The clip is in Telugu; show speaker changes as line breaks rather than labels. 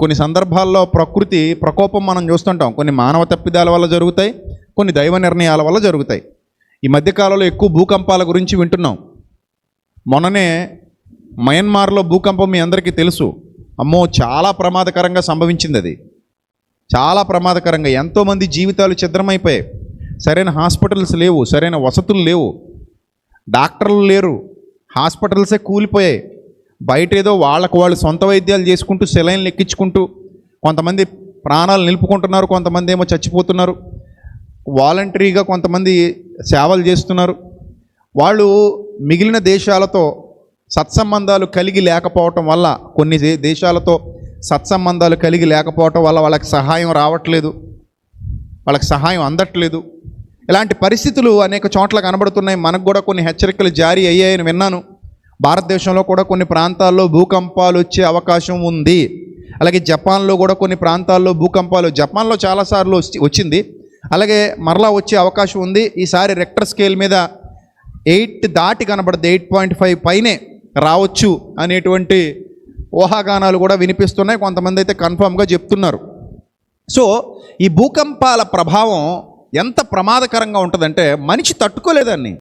కొన్ని సందర్భాల్లో ప్రకృతి ప్రకోపం మనం చూస్తుంటాం. కొన్ని మానవ తప్పిదాల వల్ల జరుగుతాయి, కొన్ని దైవ నిర్ణయాల వల్ల జరుగుతాయి. ఈ మధ్యకాలంలో ఎక్కువ భూకంపాల గురించి వింటున్నాం. మొన్ననే మయన్మార్లో భూకంపం మీ అందరికీ తెలుసు. అమ్మో, చాలా ప్రమాదకరంగా సంభవించింది. అది చాలా ప్రమాదకరంగా, ఎంతోమంది జీవితాలు ఛిద్రమైపోయాయి. సరైన హాస్పిటల్స్ లేవు, సరైన వసతులు లేవు, డాక్టర్లు లేరు, హాస్పిటల్సే కూలిపోయాయి. బయట ఏదో వాళ్ళకు వాళ్ళు సొంత వైద్యాలు చేసుకుంటూ సెలైన్లు ఎక్కించుకుంటూ కొంతమంది ప్రాణాలు నిలుపుకుంటున్నారు, కొంతమంది ఏమో చచ్చిపోతున్నారు. వాలంటరీగా కొంతమంది సేవలు చేస్తున్నారు. వాళ్ళు మిగిలిన దేశాలతో సత్సంబంధాలు కలిగి లేకపోవటం వల్ల, కొన్ని దేశాలతో సత్సంబంధాలు కలిగి లేకపోవటం వల్ల వాళ్ళకి సహాయం రావట్లేదు, వాళ్ళకి సహాయం అందట్లేదు. ఇలాంటి పరిస్థితులు అనేక చోట్ల కనబడుతున్నాయి. మనకు కూడా కొన్ని హెచ్చరికలు జారీ అయ్యాయని విన్నాను. భారతదేశంలో కూడా కొన్ని ప్రాంతాల్లో భూకంపాలు వచ్చే అవకాశం ఉంది. అలాగే జపాన్లో కూడా కొన్ని ప్రాంతాల్లో భూకంపాలు, జపాన్లో చాలాసార్లు వచ్చింది, అలాగే మరలా వచ్చే అవకాశం ఉంది. ఈసారి రెక్టర్ స్కేల్ మీద 8 దాటి కనబడుతుంది, 8.5 పైనే రావచ్చు అనేటువంటి ఊహాగానాలు కూడా వినిపిస్తున్నాయి. కొంతమంది అయితే కన్ఫామ్గా చెప్తున్నారు. సో ఈ భూకంపాల ప్రభావం ఎంత ప్రమాదకరంగా ఉంటుందంటే మనిషి తట్టుకోలేదాన్ని.